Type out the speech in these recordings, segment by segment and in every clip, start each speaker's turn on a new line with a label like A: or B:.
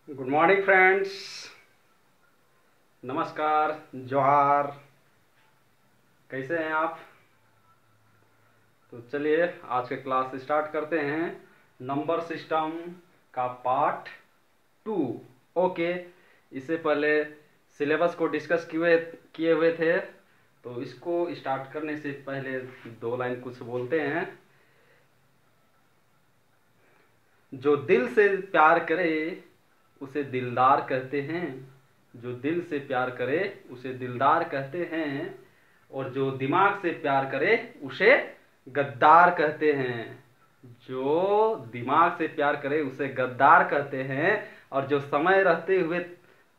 A: Good morning friends. नमस्कार, जोहार। कैसे हैं आप? तो चलिए आज के क्लास स्टार्ट करते हैं। नंबर सिस्टम का पार्ट 2। ओके, इससे पहले सिलेबस को डिस्कस किए हुए थे, तो इसको स्टार्ट करने से पहले दो लाइन कुछ बोलते हैं। जो दिल से प्यार करे उसे दिलदार कहते हैं, जो दिल से प्यार करे उसे दिलदार कहते हैं, और जो दिमाग से प्यार करे उसे गद्दार कहते हैं। जो दिमाग से प्यार करे उसे गद्दार कहते हैं, और जो समय रहते हुए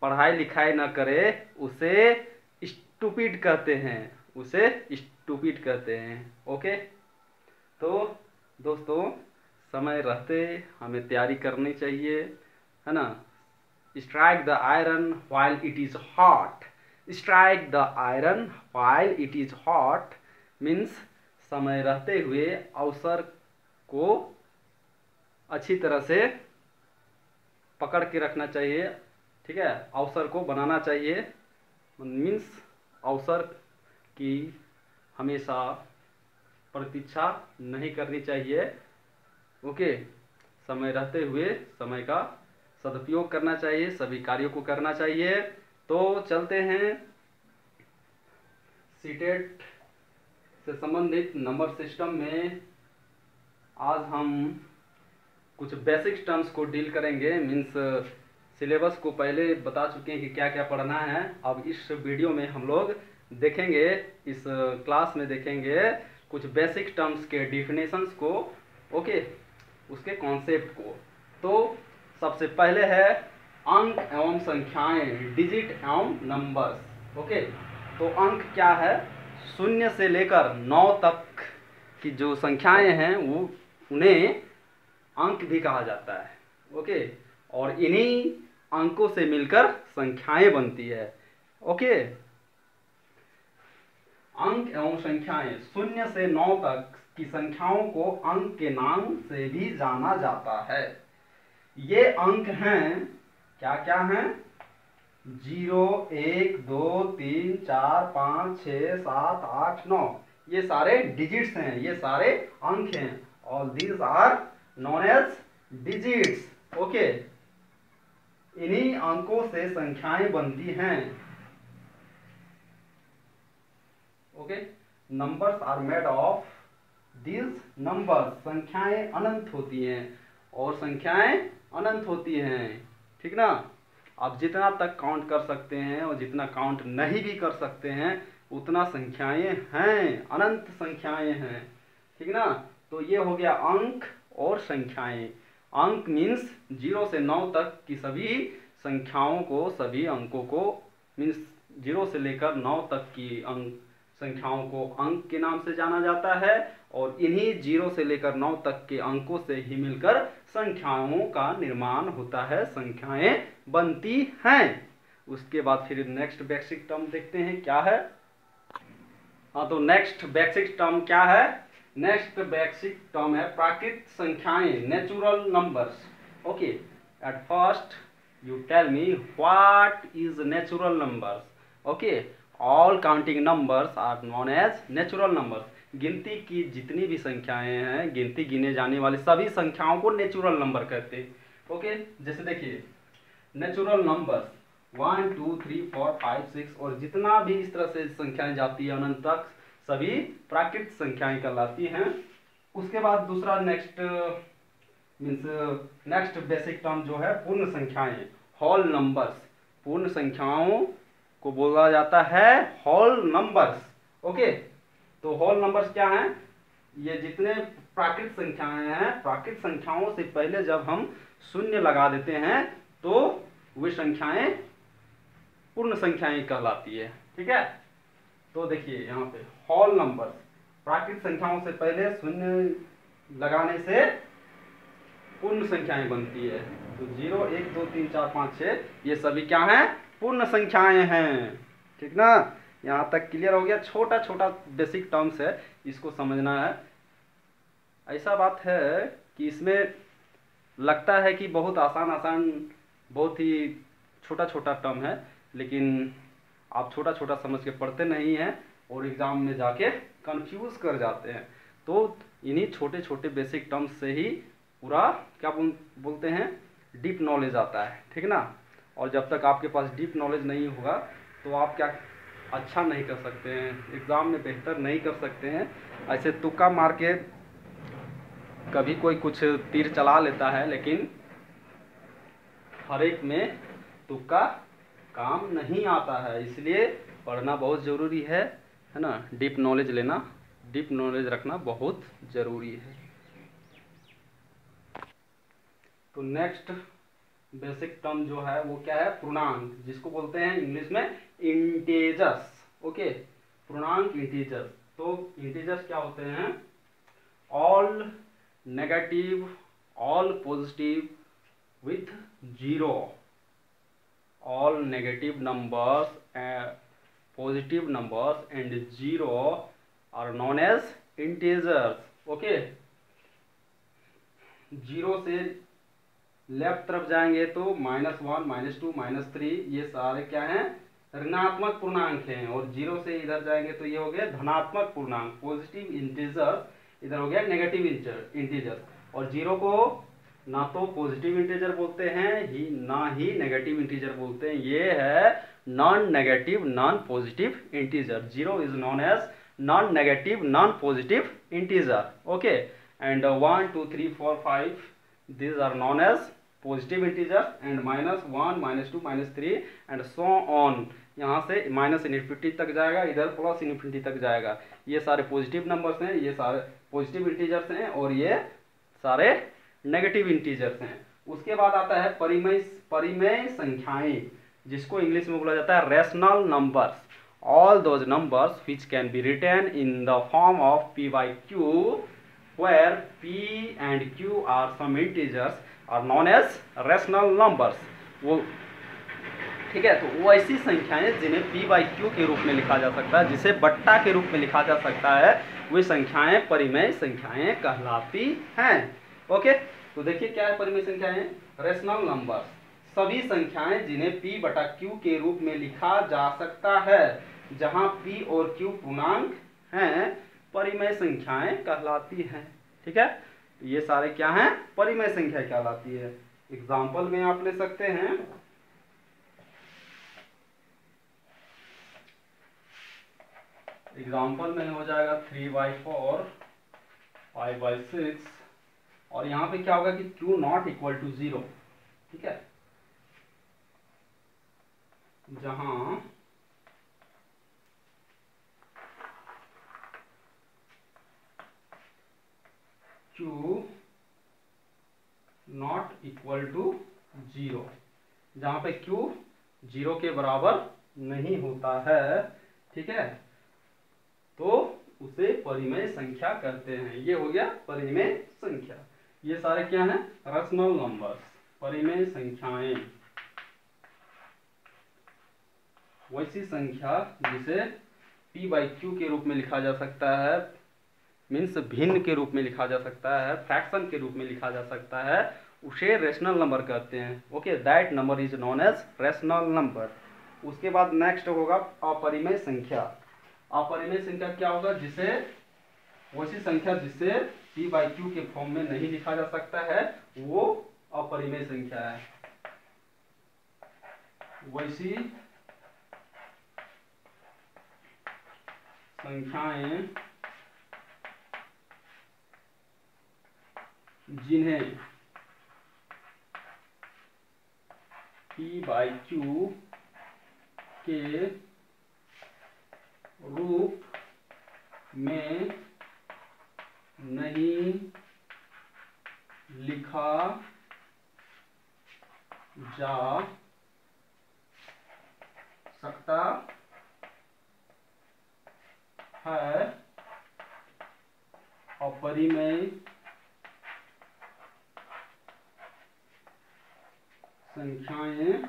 A: पढ़ाई लिखाई न करे उसे स्टूपिड कहते हैं, उसे स्टूपिड कहते हैं। ओके, तो दोस्तों समय रहते हमें तैयारी करनी चाहिए, है ना। Strike the iron while it is hot. Strike the iron while it is hot means समय रहते हुए अवसर को अच्छी तरह से पकड़ के रखना चाहिए। ठीक है, अवसर को बनाना चाहिए, मीन्स अवसर की हमेशा प्रतीक्षा नहीं करनी चाहिए। ओके, समय रहते हुए समय का सदुपयोग करना चाहिए, सभी कार्यों को करना चाहिए। तो चलते हैं सीटेट से संबंधित नंबर सिस्टम में। आज हम कुछ बेसिक टर्म्स को डील करेंगे। मीन्स सिलेबस को पहले बता चुके हैं कि क्या क्या पढ़ना है। अब इस वीडियो में हम लोग देखेंगे, इस क्लास में देखेंगे कुछ बेसिक टर्म्स के डिफिनेशंस को। ओके, उसके कॉन्सेप्ट को। तो सबसे पहले है अंक एवं संख्याएं, डिजिट एवं नंबर्स। ओके, तो अंक क्या है? 0 से लेकर 9 तक की जो संख्याएं हैं वो उन्हें अंक भी कहा जाता है। ओके, और इन्हीं अंकों से मिलकर संख्याएं बनती है। ओके, अंक एवं संख्याएं 0 से 9 तक की संख्याओं को अंक के नाम से भी जाना जाता है। ये अंक हैं, क्या क्या हैं? 0, 1, 2, 3, 4, 5, 6, 7, 8, 9। ये सारे डिजिट्स हैं, ये सारे अंक हैं। All these are known as digits. Okay, इन्हीं अंकों से संख्याएं बनती हैं। Okay, numbers are made of these numbers. संख्याएं अनंत होती हैं और संख्याएं अनंत होती हैं। ठीक ना। आप जितना तक काउंट कर सकते हैं और जितना काउंट नहीं भी कर सकते हैं उतना संख्याएं हैं, अनंत संख्याएं हैं। ठीक ना। तो ये हो गया अंक और संख्याएं। अंक मीन्स 0 से 9 तक की सभी संख्याओं को, सभी अंकों को, मीन्स 0 से लेकर 9 तक की अंक संख्याओं को अंक के नाम से जाना जाता है, और इन्हीं 0 से लेकर 9 तक के अंकों से ही मिलकर संख्याओं का निर्माण होता है, संख्याएं बनती हैं। उसके बाद फिर नेक्स्ट बेसिक टर्म देखते हैं क्या है। हाँ, तो नेक्स्ट बेसिक टर्म क्या है? नेक्स्ट बेसिक टर्म है प्राकृत संख्याएं, natural numbers. Okay, at first you tell me what is natural numbers. Okay, all counting numbers are known as natural numbers. गिनती की जितनी भी संख्याएं हैं, गिनती गिने जाने वाली सभी संख्याओं को नेचुरल नंबर कहते हैं। ओके, जैसे देखिए नेचुरल नंबर्स 1, 2, 3, 4, 5, 6 और जितना भी इस तरह से संख्याएं जाती है अनंत तक, सभी प्राकृत संख्याएं कहलाती हैं। उसके बाद दूसरा नेक्स्ट नेक्स्ट बेसिक टर्म जो है पूर्ण संख्याएं, होल नंबर्स। पूर्ण संख्याओं को बोला जाता है होल नंबर्स। ओके, तो होल नंबर्स क्या हैं? ये जितने प्राकृत संख्याएं हैं, प्राकृत संख्याओं से पहले जब हम शून्य लगा देते हैं तो वे संख्याएं पूर्ण संख्याएं कहलाती है। ठीक है, तो देखिए यहाँ पे होल नंबर्स, प्राकृत संख्याओं से पहले शून्य लगाने से पूर्ण संख्याएं बनती है। तो 0, 1, 2, 3, 4, 5, 6 ये सभी क्या हैं? पूर्ण संख्याएं हैं। ठीक ना। यहाँ तक क्लियर हो गया। छोटा छोटा बेसिक टर्म्स है, इसको समझना है। ऐसा बात है कि इसमें लगता है कि बहुत आसान आसान बहुत ही छोटा छोटा टर्म है, लेकिन आप छोटा छोटा समझ के पढ़ते नहीं हैं और एग्ज़ाम में जाके कंफ्यूज कर जाते हैं। तो इन्हीं छोटे छोटे बेसिक टर्म्स से ही पूरा क्या बोलते हैं, डीप नॉलेज आता है, ठीक ना। और जब तक आपके पास डीप नॉलेज नहीं होगा तो आप क्या अच्छा नहीं कर सकते हैं, एग्ज़ाम में बेहतर नहीं कर सकते हैं। ऐसे तुक्का मार के कभी कोई कुछ तीर चला लेता है, लेकिन हर एक में तुक्का काम नहीं आता है, इसलिए पढ़ना बहुत ज़रूरी है ना। डीप नॉलेज लेना, डीप नॉलेज रखना बहुत ज़रूरी है। तो नेक्स्ट बेसिक टर्म जो है वो क्या है, पूर्णांक, जिसको बोलते हैं इंग्लिश में इंटीजर्स। ओके, पूर्णांक इंटीजर्स। तो इंटीजर्स क्या होते हैं, all negative, all positive with zero, all negative numbers positive numbers and zero are known as integers. okay, zero से लेफ्ट तरफ जाएंगे तो -1, -2, -3, ये सारे क्या हैं, ऋणात्मक पूर्णांक हैं। और जीरो से इधर जाएंगे तो ये हो गया धनात्मक पूर्णांक, पॉजिटिव इंटीजर, इधर हो गया नेगेटिव इंटीजर। और जीरो को ना तो पॉजिटिव इंटीजर बोलते हैं ही ना ही नेगेटिव इंटीजर बोलते हैं, ये है non negative non positive integer. Zero is known as non negative non positive integer. Okay, and 1, 2, 3, 4, 5 these are known as positive integers, and -1, -2, -3 and so on। यहाँ से माइनस इन्फिनिटी तक जाएगा, इधर प्लस इन्फिनिटी तक जाएगा। ये सारे पॉजिटिव नंबर्स हैं, ये सारे पॉजिटिव इंटीजर्स हैं, और ये सारे नेगेटिव इंटीजर्स हैं। उसके बाद आता है परिमेय संख्याएं, जिसको इंग्लिश में बोला जाता है rational numbers. All those numbers which can be written in the form of p by q, where p and q are some integers are known as rational numbers। वो ठीक है, तो वो ऐसी संख्याएं जिन्हें p by q के रूप में लिखा जा सकता है, जिसे बट्टा के रूप में लिखा जा सकता है, वे संख्याएं परिमेय संख्याएं कहलाती हैं। ओके, तो देखिए क्या है परिमेय संख्याएं, रेशनल नंबर्स, सभी संख्याएं जिन्हें p बटा q के रूप में लिखा जा सकता है, जहां p और q पूर्णांक हैं, परिमेय संख्याएं कहलाती हैं। ठीक है, तो ये सारे क्या हैं, परिमेय संख्या कहलाती है। एग्जाम्पल में आप ले सकते हैं, एग्जाम्पल में हो जाएगा 3/4, 5/6, और यहाँ पे क्या होगा कि Q नॉट इक्वल टू 0। ठीक है, जहां Q नॉट इक्वल टू 0, जहां पे Q 0 के बराबर नहीं होता है। ठीक है, तो उसे परिमेय संख्या कहते हैं। ये हो गया परिमेय संख्या। ये सारे क्या हैं, रेशनल नंबर्स, परिमेय संख्याएं। वैसी संख्या जिसे p by q के रूप में लिखा जा सकता है, मीन्स भिन्न के रूप में लिखा जा सकता है, फ्रैक्शन के रूप में लिखा जा सकता है, उसे रेशनल नंबर कहते हैं। Okay, that number is known as rational number. उसके बाद नेक्स्ट होगा अपरिमेय संख्या। अपरिमेय संख्या क्या होगा, जिसे वैसी संख्या जिसे p by q के फॉर्म में नहीं लिखा जा सकता है, वो अपरिमेय संख्या है। वैसी संख्याएं जिन्हें p by q के रूप में नहीं लिखा जा सकता है, अपरिमेय संख्याएं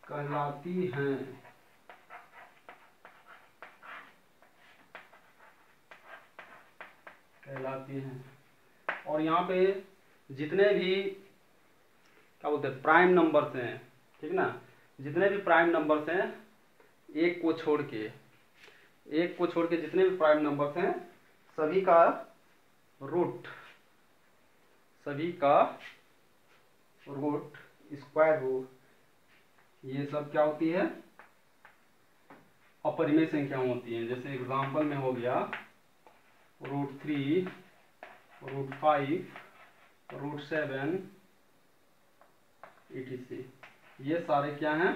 A: कहलाती हैं। कहलाती हैं। और यहाँ पे जितने भी क्या बोलते हैं प्राइम नंबर्स हैं, ठीक ना, जितने भी प्राइम नंबर्स हैं एक को छोड़ के जितने भी प्राइम नंबर्स हैं सभी का रूट स्क्वायर रूट ये सब क्या होती है, अपरिमेय संख्या होती हैं। जैसे एग्जांपल में हो गया √3, √5, √7 etc. ये सारे क्या हैं,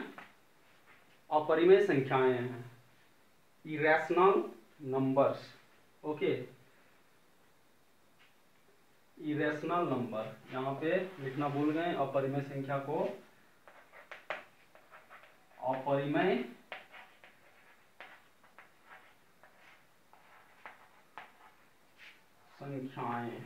A: अपरिमेय संख्याएं हैं, irrational numbers. Okay, irrational number यहाँ पे लिखना भूल गए, अपरिमेय संख्या को अपरिमेय संख्याएं,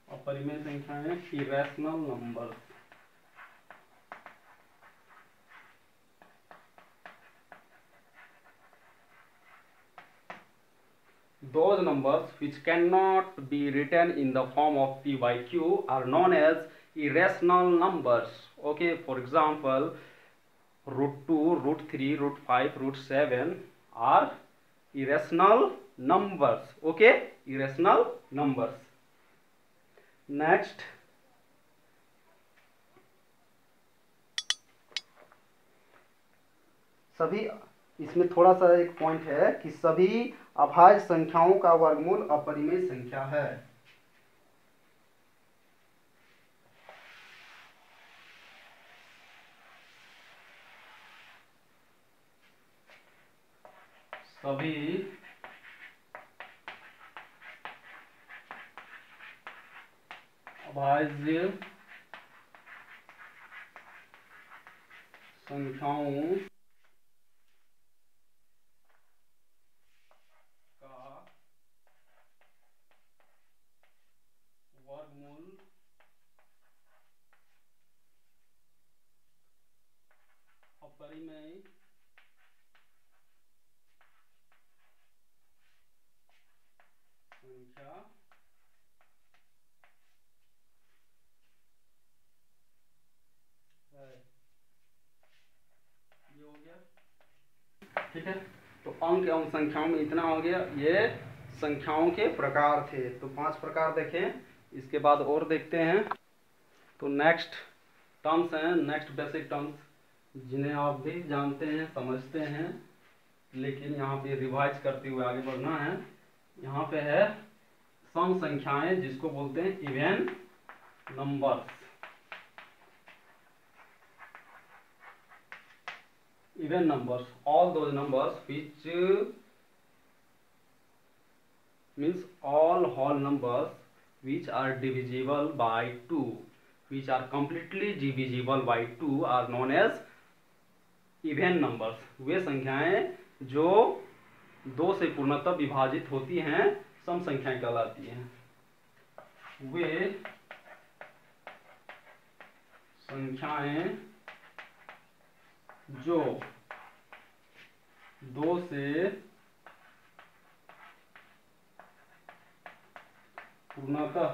A: अपरिमेय संख्याएं irrational numbers. Those numbers which cannot be written in the form of p by q are known as irrational numbers. Okay, for example, √2, √3, √5, √7 are irrational numbers. Okay, irrational numbers. Next, सभी, इसमें थोड़ा सा एक पॉइंट है कि सभी अभाज्य संख्याओं का वर्गमूल अपरिमेय संख्या है। सभी अभाज्य संख्याओं वर्गमूल अपरिमेय संख्या है। ये हो गया, ठीक है। तो अंक एवं संख्याओं में इतना हो गया। ये संख्याओं के प्रकार थे, तो 5 प्रकार देखें। इसके बाद और देखते हैं। तो नेक्स्ट टर्म्स हैं, नेक्स्ट बेसिक टर्म्स जिन्हें आप भी जानते हैं, समझते हैं, लेकिन यहाँ पे रिवाइज करते हुए आगे बढ़ना है। यहाँ पे है सम संख्याएं, जिसको बोलते हैं even numbers. Even numbers, all those numbers which means all whole numbers which are divisible by 2, which are completely divisible by 2 are known as even numbers. वे संख्याएं जो 2 से पूर्णतः विभाजित होती हैं सम संख्याएं कहलाती हैं। वे संख्याएं जो 2 से पूर्णतः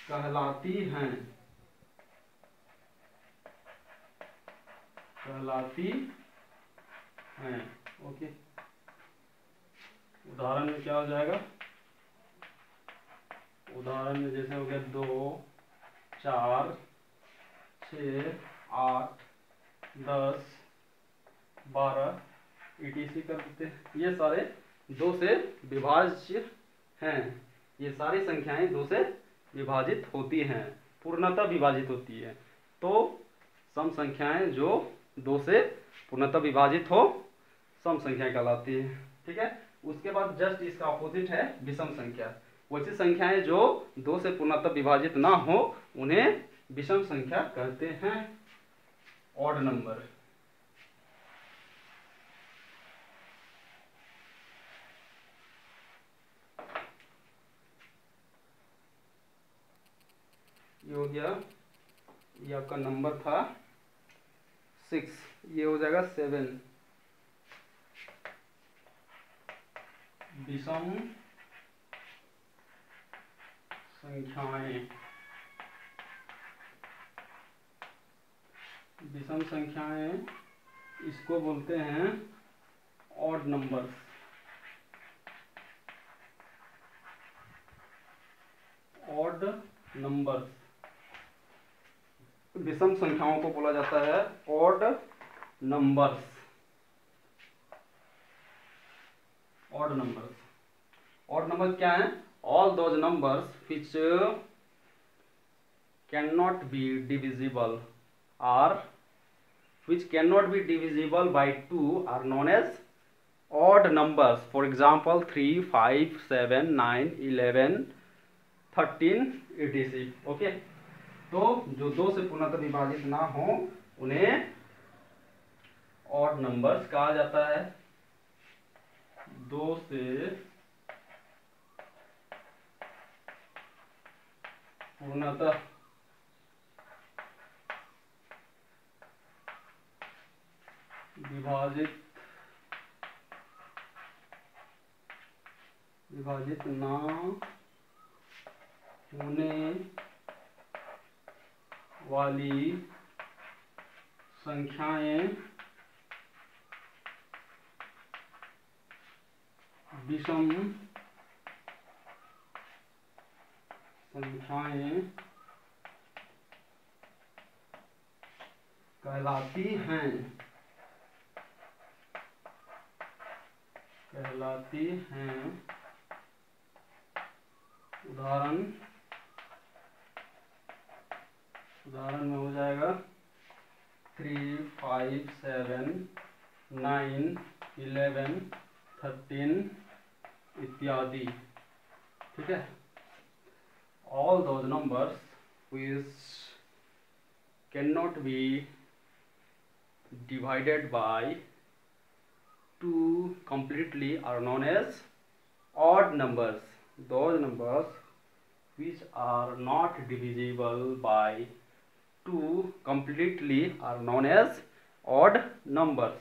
A: विभाजित होती हैं सम संख्याएं कहलाती हैं। ओके, उदाहरण में क्या हो जाएगा, उदाहरण में जैसे हो गया 2, 4, 6, 8, 10, 12 etc. कर देते हैं। ये सारे 2 से विभाज्य हैं। ये सारी संख्याएं 2 से विभाजित होती हैं, पूर्णतः विभाजित होती है। तो सम संख्याएं जो 2 से पूर्णतः विभाजित हो सम संख्या कहलाती है। ठीक है। उसके बाद जस्ट इसका अपोजिट है विषम संख्या। वैसी संख्याएं जो 2 से पूर्णतः विभाजित ना हो उन्हें विषम संख्या कहते हैं, ऑड नंबर। ये हो गया, ये आपका नंबर था 6, ये हो जाएगा 7। विषम संख्याएं, विषम संख्याएं इसको बोलते हैं ऑड नंबर्स। ऑड नंबर्स, विषम संख्याओं को बोला जाता है odd numbers. Odd numbers, odd number क्या है? All those numbers which cannot be divisible or which cannot be divisible by 2 are known as odd numbers. For example 3, 5, 7, 9, 11, 13 etc. Okay, तो जो 2 से पूर्णतः विभाजित ना हो उन्हें ऑड नंबर्स कहा जाता है। 2 से पूर्णतः विभाजित ना होने वाली संख्याएं विषम संख्याएं कहलाती हैं। उदाहरण में हो जाएगा 3, 5, 7, 9, 11, 13 इत्यादि। ठीक है, all those numbers which cannot be divided by 2 completely are known as odd numbers. Those numbers which are not divisible by 2 completely are known as odd numbers.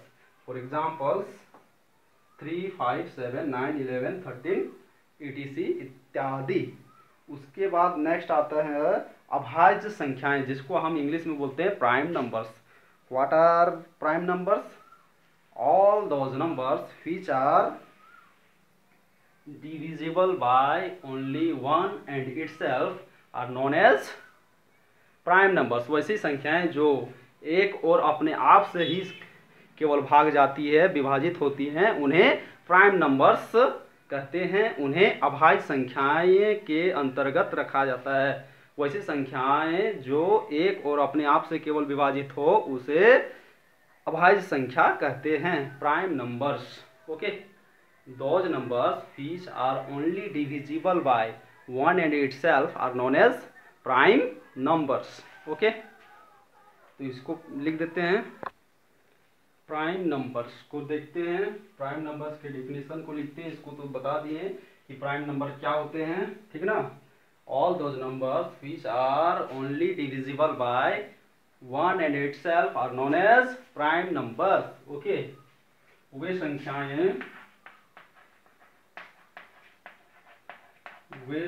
A: For examples 3, 5, 7, 9, 11, 13 etc. इत्यादि। उसके बाद नेक्स्ट आता है अभाज्य संख्याएं, जिसको हम English में बोलते हैं prime numbers. What are prime numbers? All those numbers which are divisible by only 1 and itself are known as prime numbers. वैसी संख्याएं जो एक और अपने आप से ही केवल भाग जाती है, विभाजित होती हैं, उन्हें प्राइम नंबर्स कहते हैं। उन्हें अभाज्य संख्याएं के अंतर्गत रखा जाता है। वैसी संख्याएं जो एक और अपने आप से केवल विभाजित हो उसे अभाज्य संख्या कहते हैं, prime numbers. Okay, those numbers which are only divisible by 1 and itself are known as prime numbers. Okay, तो इसको लिख देते हैं। प्राइम नंबर्स को देखते हैं, प्राइम नंबर्स के डेफिनेशन को लिखते हैं। इसको तो बता दिए कि प्राइम नंबर क्या होते हैं, ठीक ना। All those numbers which are only divisible by 1 and itself are known as prime numbers. Okay, वे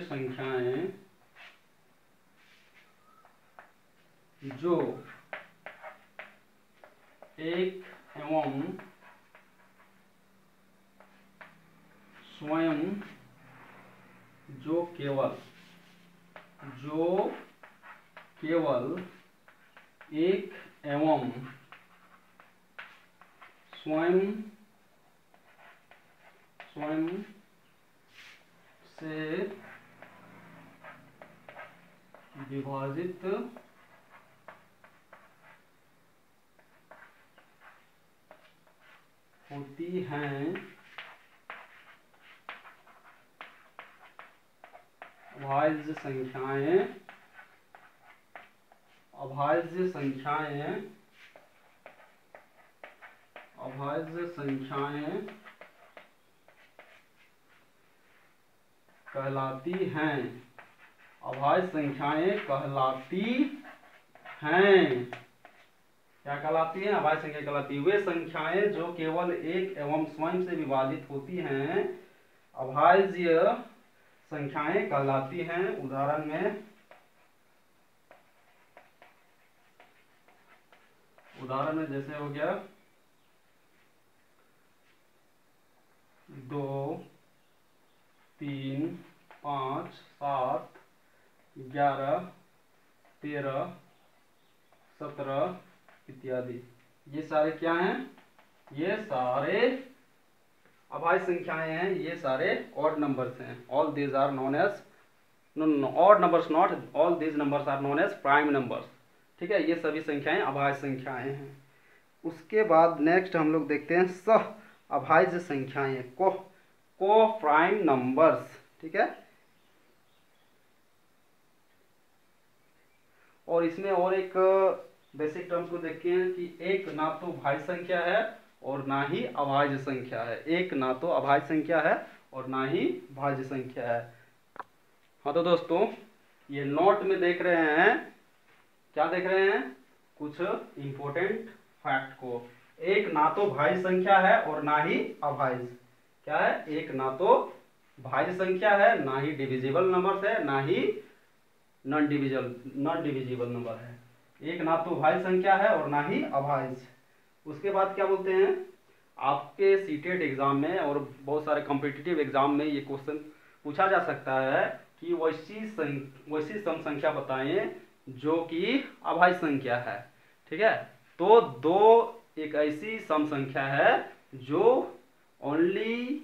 A: संख्याएं जो एक एवं स्वयं जो केवल एक एवं स्वयं से विभाजित होती हैं संख्याएं अभाज्य संख्याएं कहलाती हैं। अभाज्य संख्याएं कहलाती हैं। क्या कहलाती हैं? अभाज्य संख्या कहलाती है वे संख्याएं जो केवल एक एवं स्वयं से विभाजित होती हैं, अभाज्य संख्याएं कहलाती हैं। उदाहरण में जैसे हो गया 2, 3, 5, 7, 11, 13, 17 इत्यादि। ये सारे क्या हैं? ये सारे अभाज्य संख्याएं हैं। ये सारे ऑड नंबर्स हैं। All these are known as odd numbers, not all these numbers are known as prime numbers. ठीक है, ये सभी संख्याएं अभाज्य संख्याएं हैं। उसके बाद नेक्स्ट हम लोग देखते हैं सह अभाज्य संख्याएं, को प्राइम नंबर्स। ठीक है, और इसमें और एक बेसिक टर्म्स को देखते हैं कि एक ना तो भाज्य संख्या है और ना ही अभाज्य संख्या है। एक ना तो अभाज्य संख्या है और ना ही भाज्य संख्या है। हाँ तो दोस्तों, ये नोट में देख रहे हैं, क्या देख रहे हैं? कुछ इंपॉर्टेंट फैक्ट को। एक ना तो भाज्य संख्या है और ना ही अभाज्य। क्या है? एक ना तो भाज्य संख्या है, ना ही डिविजिबल नंबर्स है, ना ही नॉन डिविजिबल नंबर है। एक ना तो भाज्य संख्या है और ना ही अभाज्य। उसके बाद क्या बोलते हैं, आपके सीटेट एग्जाम में और बहुत सारे कॉम्पिटिटिव एग्जाम में ये क्वेश्चन पूछा जा सकता है कि वैसी सम संख्या बताएं जो कि अभाज्य संख्या है। ठीक है, तो दो एक ऐसी सम संख्या है जो ओनली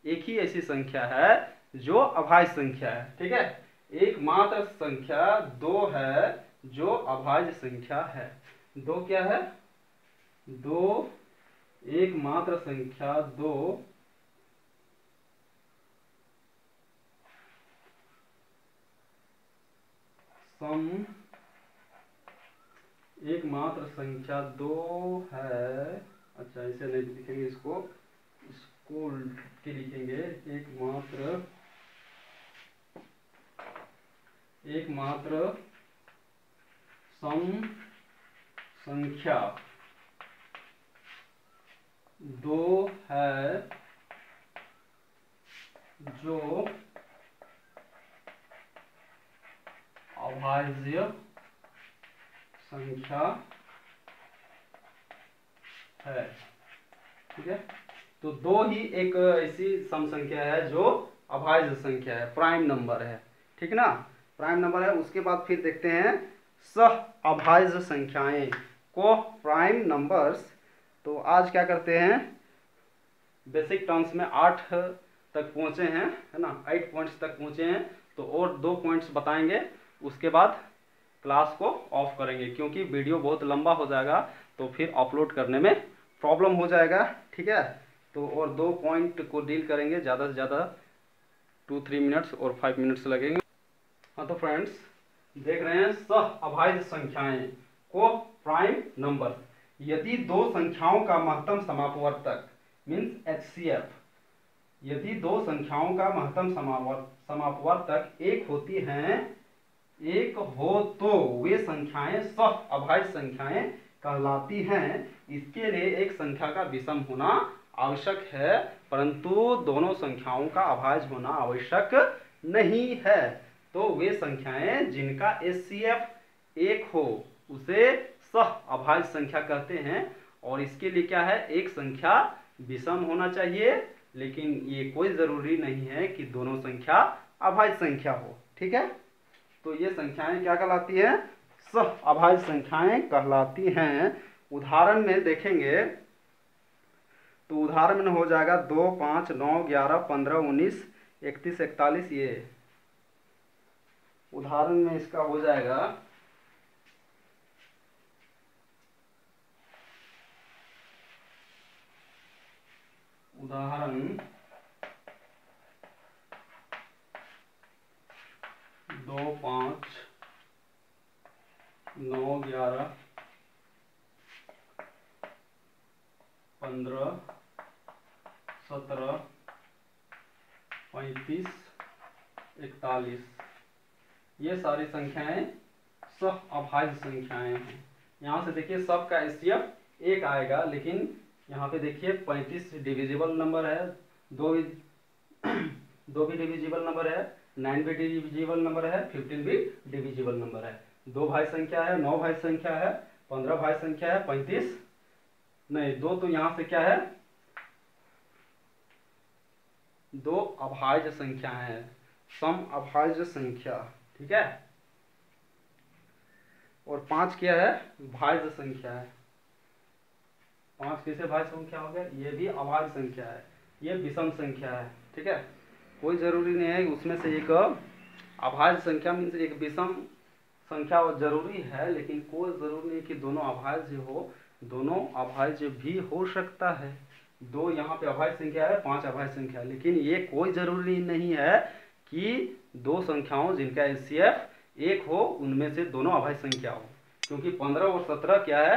A: एक ही ऐसी संख्या है जो अभाज्य संख्या है। ठीक है, एकमात्र संख्या दो है जो अभाज्य संख्या है। दो क्या है? दो एकमात्र संख्या दो सम एकमात्र संख्या दो है। अच्छा, इसे नहीं लिखेंगे, इसको के लिखेंगे। एकमात्र सम संख्या दो है जो अभाज्य संख्या है। ठीक है, तो दो ही एक ऐसी सम संख्या है जो अभाज्य संख्या है, प्राइम नंबर है। ठीक ना, प्राइम नंबर है। उसके बाद फिर देखते हैं सह अभाज्य संख्याएं, को प्राइम नंबर्स। तो आज क्या करते हैं, बेसिक टर्म्स में 8 तक पहुंचे हैं, है ना, 8 पॉइंट्स तक पहुंचे हैं। तो और 2 पॉइंट्स बताएंगे, उसके बाद क्लास को ऑफ करेंगे, क्योंकि वीडियो बहुत लंबा हो जाएगा तो फिर अपलोड करने में प्रॉब्लम हो जाएगा। ठीक है, तो और 2 पॉइंट को डील करेंगे, ज़्यादा से ज़्यादा 2-3 मिनट्स और 5 मिनट्स लगेंगे। हाँ तो फ्रेंड्स, देख रहे हैं सह अभाज्य संख्याएं, को प्राइम नंबर। यदि दो संख्याओं का महत्तम समापवर्तक मीन्स HCF, यदि दो संख्याओं का महत्तम समापवर्तक एक होती हैं, एक हो, तो वे संख्याएं सह अभाज्य संख्याएं कहलाती हैं। इसके लिए एक संख्या का विषम होना आवश्यक है, परंतु दोनों संख्याओं का अभाज्य होना आवश्यक नहीं है। तो वे संख्याएं जिनका HCF एक हो उसे सह अभाज्य संख्या कहते हैं। और इसके लिए क्या है, एक संख्या विषम होना चाहिए, लेकिन ये कोई जरूरी नहीं है कि दोनों संख्या अभाज्य संख्या हो। ठीक है, तो ये संख्याएं क्या कहलाती हैं, सह अभाज्य संख्याएं कहलाती हैं। उदाहरण में देखेंगे तो उदाहरण में हो जाएगा 2, 5, 9, 11, 15, 19, 31, 41। ये उदाहरण में इसका हो जाएगा उदाहरण 2, 2, 5, 9, 11, 15, 17, 35, 41, ये सारी संख्याएं सह अभाज्य संख्याएं हैं। यहाँ से देखिए सब का एचसीएफ 1 आएगा, लेकिन यहाँ पे देखिए 35 डिविजिबल नंबर है, दो भी डिविजिबल नंबर है, 9 भी डिविजिबल नंबर है, 15 भी डिविजिबल नंबर है। 2 भाज्य संख्या है, 9 भाज्य संख्या है, 15 भाज्य संख्या है, 35 नहीं, 2 तो यहाँ से क्या है, 2 अभाज्य संख्या है, सम अभाज्य संख्या, ठीक है। और 5 क्या है, भाज्य संख्या है। 5 कैसे भाज्य संख्या हो गया, ये भी अभाज्य संख्या है, ये विषम संख्या है, ठीक है। कोई जरूरी नहीं है उसमें से एक अभाज्य संख्या मीन्स एक विषम संख्या और जरूरी है, लेकिन कोई जरूरी नहीं कि दोनों अभाज्य हो, दोनों अभाज्य भी हो सकता है। 2 यहाँ पे अभाज्य संख्या है, 5 अभाज्य संख्या है, लेकिन ये कोई जरूरी नहीं है कि 2 संख्याओं जिनका एचसीएफ 1 हो उनमें से दोनों अभाज्य संख्या हो, क्योंकि 15 और 17 क्या है,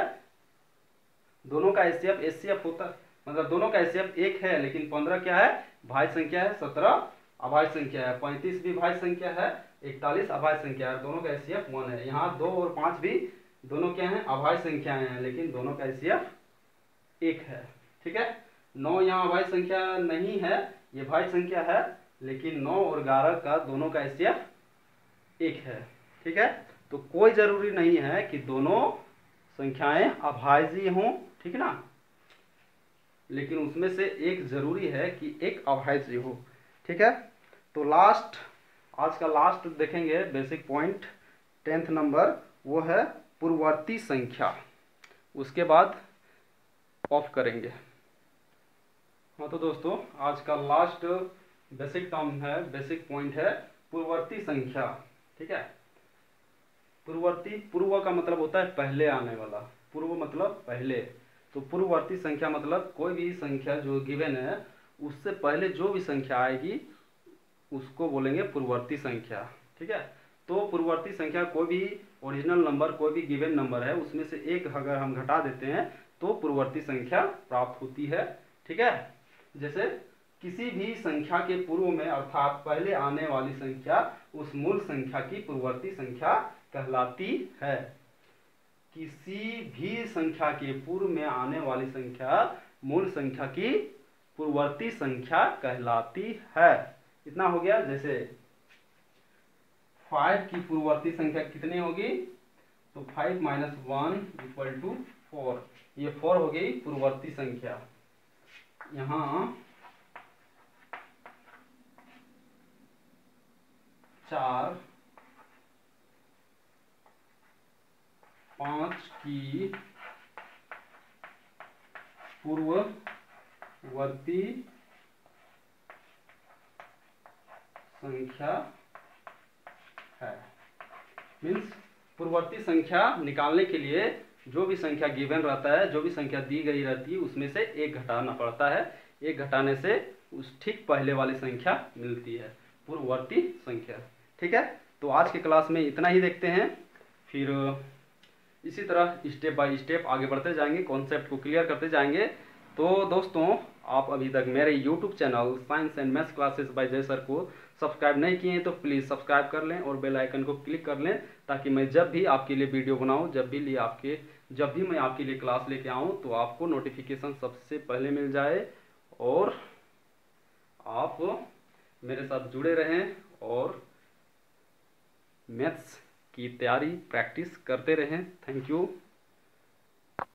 A: दोनों का एचसीएफ होता, मतलब दोनों का एचसीएफ 1 है, लेकिन 15 क्या है, भाज्य संख्या है, 17 अभाज्य संख्या है, 35 भी भाज्य संख्या है, 41 अभाज्य संख्या है, दोनों का एचसीएफ 1 है। यहाँ 2 और 5 भी दोनों क्या हैं, अभाज्य संख्याएं हैं, लेकिन दोनों का एचसीएफ 1 है, ठीक है। 9 यहाँ अभाज्य संख्या नहीं है, ये भाज्य संख्या है, लेकिन 9 और 11 का दोनों का एचसीएफ 1 है, ठीक है। तो कोई जरूरी नहीं है कि दोनों संख्याएं अभाज्य हों, ठीक है ना, लेकिन उसमें से एक जरूरी है कि एक अभाज्य हो, ठीक है। तो आज का लास्ट देखेंगे बेसिक पॉइंट 10th नंबर, वो है पूर्ववर्ती संख्या, उसके बाद ऑफ करेंगे। हाँ तो दोस्तों आज का लास्ट बेसिक टर्म है, बेसिक पॉइंट है पूर्ववर्ती संख्या, ठीक है। पूर्व का मतलब होता है पहले आने वाला, पूर्व मतलब पहले, तो पूर्ववर्ती संख्या मतलब कोई भी संख्या जो गिवन है उससे पहले जो भी संख्या आएगी उसको बोलेंगे पूर्ववर्ती संख्या, ठीक है। तो पूर्ववर्ती संख्या कोई भी ओरिजिनल नंबर, कोई भी गिवन नंबर है उसमें से एक अगर हम घटा देते हैं तो पूर्ववर्ती संख्या प्राप्त होती है, ठीक है। जैसे किसी भी संख्या के पूर्व में अर्थात पहले आने वाली संख्या उस मूल संख्या की पूर्ववर्ती संख्या कहलाती है। किसी भी संख्या के पूर्व में आने वाली संख्या मूल संख्या की पूर्ववर्ती संख्या कहलाती है। इतना हो गया। जैसे 5 की पूर्ववर्ती संख्या कितनी होगी, तो 5 - 1 = 4, ये 4 हो गई पूर्ववर्ती संख्या। यहाँ 4 5 की पूर्ववर्ती संख्या है। मीन्स पूर्ववर्ती संख्या निकालने के लिए जो भी संख्या गिवन रहता है, जो भी संख्या दी गई रहती है उसमें से एक घटाना पड़ता है, एक घटाने से उस ठीक पहले वाली संख्या मिलती है, पूर्ववर्ती संख्या, ठीक है। तो आज की क्लास में इतना ही देखते हैं, फिर इसी तरह स्टेप बाय स्टेप आगे बढ़ते जाएंगे, कॉन्सेप्ट को क्लियर करते जाएंगे। तो दोस्तों आप अभी तक मेरे YouTube channel science and maths classes bye जय सर को सब्सक्राइब नहीं किए हैं तो प्लीज़ सब्सक्राइब कर लें और बेल आइकन को क्लिक कर लें, ताकि मैं जब भी आपके लिए वीडियो बनाऊं, जब भी मैं आपके लिए क्लास लेके आऊं तो आपको नोटिफिकेशन सबसे पहले मिल जाए और आप मेरे साथ जुड़े रहें और मैथ्स की तैयारी प्रैक्टिस करते रहें। Thank you.